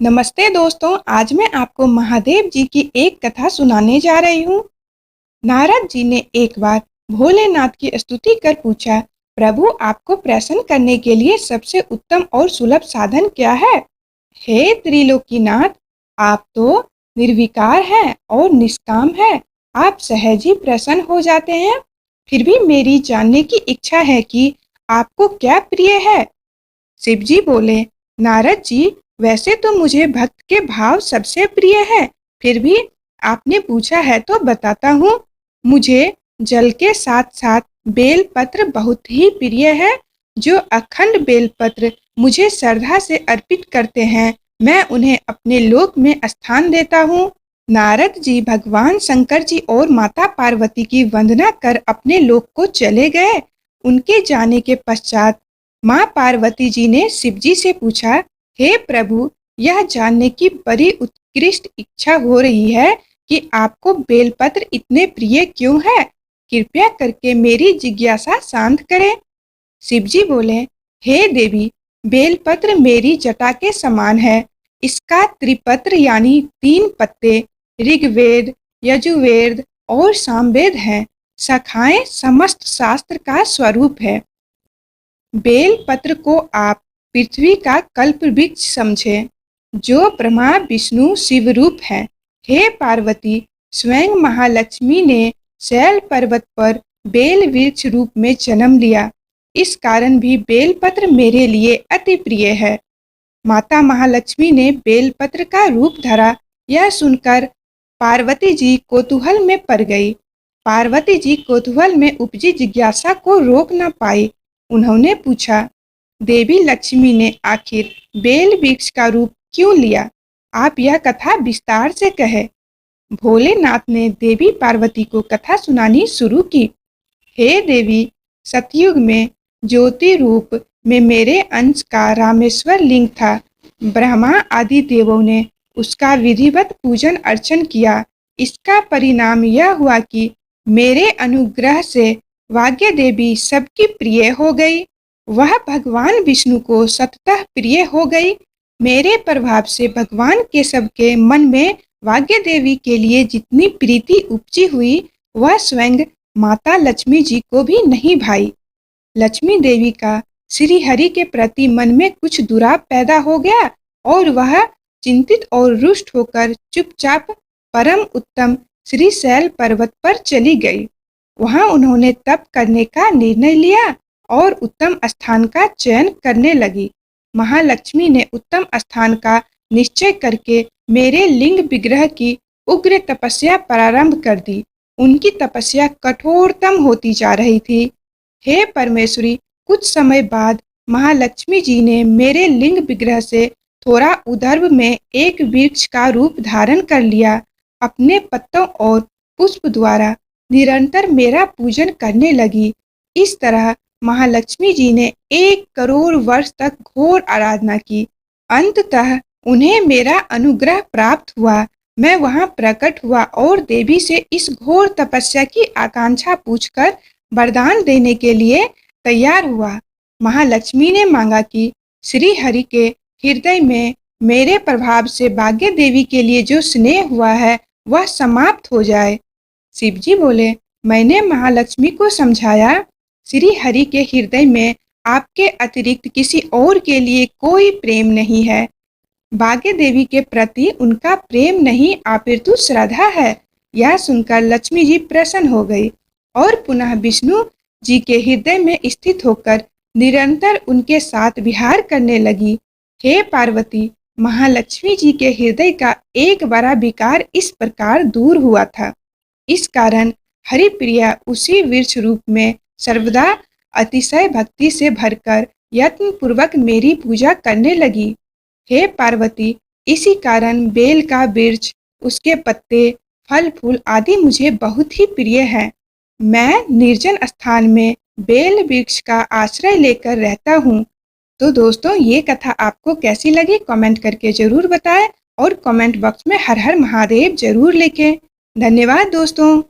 नमस्ते दोस्तों, आज मैं आपको महादेव जी की एक कथा सुनाने जा रही हूँ। नारद जी ने एक बार भोलेनाथ की स्तुति कर पूछा, प्रभु आपको प्रसन्न करने के लिए सबसे उत्तम और सुलभ साधन क्या है? हे त्रिलोकीनाथ, आप तो निर्विकार हैं और निष्काम हैं। आप सहज ही प्रसन्न हो जाते हैं। फिर भी मेरी जानने की इच्छा है कि आपको क्या प्रिय है? शिव जी बोले, नारद जी, वैसे तो मुझे भक्त के भाव सबसे प्रिय है, फिर भी आपने पूछा है तो बताता हूँ। मुझे जल के साथ साथ बेलपत्र बहुत ही प्रिय है। जो अखंड बेलपत्र मुझे श्रद्धा से अर्पित करते हैं, मैं उन्हें अपने लोक में स्थान देता हूँ। नारद जी भगवान शंकर जी और माता पार्वती की वंदना कर अपने लोक को चले गए। उनके जाने के पश्चात माँ पार्वती जी ने शिव जी से पूछा, हे प्रभु, यह जानने की बड़ी उत्कृष्ट इच्छा हो रही है कि आपको बेलपत्र इतने प्रिय क्यों है। कृपया करके मेरी जिज्ञासा शांत करें। शिव जी बोले, हे देवी, बेलपत्र मेरी जटा के समान है। इसका त्रिपत्र यानी 3 पत्ते ऋग्वेद, यजुर्वेद और सामवेद हैं। शाखाएं समस्त शास्त्र का स्वरूप है। बेल पत्र को आप पृथ्वी का कल्प वृक्ष समझे, जो ब्रह्मा विष्णु शिव रूप है। हे पार्वती, स्वयं महालक्ष्मी ने शैल पर्वत पर बेल वृक्ष रूप में जन्म लिया। इस कारण भी बेलपत्र मेरे लिए अति प्रिय है। माता महालक्ष्मी ने बेलपत्र का रूप धरा, यह सुनकर पार्वती जी कौतूहल में पड़ गई। पार्वती जी कौतूहल में उपजी जिज्ञासा को रोक न पाई। उन्होंने पूछा, देवी लक्ष्मी ने आखिर बेल वृक्ष का रूप क्यों लिया? आप यह कथा विस्तार से कहे। भोलेनाथ ने देवी पार्वती को कथा सुनानी शुरू की। हे देवी, सतयुग में ज्योति रूप में मेरे अंश का रामेश्वर लिंग था। ब्रह्मा आदि देवों ने उसका विधिवत पूजन अर्चन किया। इसका परिणाम यह हुआ कि मेरे अनुग्रह से वाग्य देवी सबकी प्रिय हो गई। वह भगवान विष्णु को सततः प्रिय हो गई। मेरे प्रभाव से भगवान के सबके मन में वाग्य देवी के लिए जितनी प्रीति उपजी हुई, वह स्वयं माता लक्ष्मी जी को भी नहीं भाई। लक्ष्मी देवी का श्री हरि के प्रति मन में कुछ दुराव पैदा हो गया और वह चिंतित और रुष्ट होकर चुपचाप परम उत्तम श्री शैल पर्वत पर चली गई। वहां उन्होंने तप करने का निर्णय लिया और उत्तम स्थान का चयन करने लगी। महालक्ष्मी ने उत्तम स्थान का निश्चय करके मेरे लिंग विग्रह की उग्र तपस्या प्रारंभ कर दी। उनकी तपस्या कठोरतम होती जा रही थी। हे परमेश्वरी, कुछ समय बाद महालक्ष्मी जी ने मेरे लिंग विग्रह से थोड़ा उदर्भ में एक वृक्ष का रूप धारण कर लिया। अपने पत्तों और पुष्प द्वारा निरंतर मेरा पूजन करने लगी। इस तरह महालक्ष्मी जी ने 1 करोड़ वर्ष तक घोर आराधना की। अंततः उन्हें मेरा अनुग्रह प्राप्त हुआ। मैं वहां प्रकट हुआ और देवी से इस घोर तपस्या की आकांक्षा पूछकर वरदान देने के लिए तैयार हुआ। महालक्ष्मी ने मांगा कि श्री हरि के हृदय में मेरे प्रभाव से भाग्य देवी के लिए जो स्नेह हुआ है, वह समाप्त हो जाए। शिव जी बोले, मैंने महालक्ष्मी को समझाया, श्री हरि के हृदय में आपके अतिरिक्त किसी और के लिए कोई प्रेम नहीं है। भाग्य देवी के प्रति उनका प्रेम नहीं अपितु श्रद्धा है। यह सुनकर लक्ष्मी जी प्रसन्न हो गई और पुनः विष्णु जी के हृदय में स्थित होकर निरंतर उनके साथ विहार करने लगी। हे पार्वती, महालक्ष्मी जी के हृदय का एक बड़ा विकार इस प्रकार दूर हुआ था। इस कारण हरिप्रिया उसी वृक्ष रूप में सर्वदा अतिशय भक्ति से भरकर यत्न पूर्वक मेरी पूजा करने लगी। हे पार्वती, इसी कारण बेल का वृक्ष, उसके पत्ते, फल फूल आदि मुझे बहुत ही प्रिय है। मैं निर्जन स्थान में बेल वृक्ष का आश्रय लेकर रहता हूँ। तो दोस्तों, ये कथा आपको कैसी लगी कमेंट करके जरूर बताएं और कमेंट बॉक्स में हर हर महादेव जरूर लिखें। धन्यवाद दोस्तों।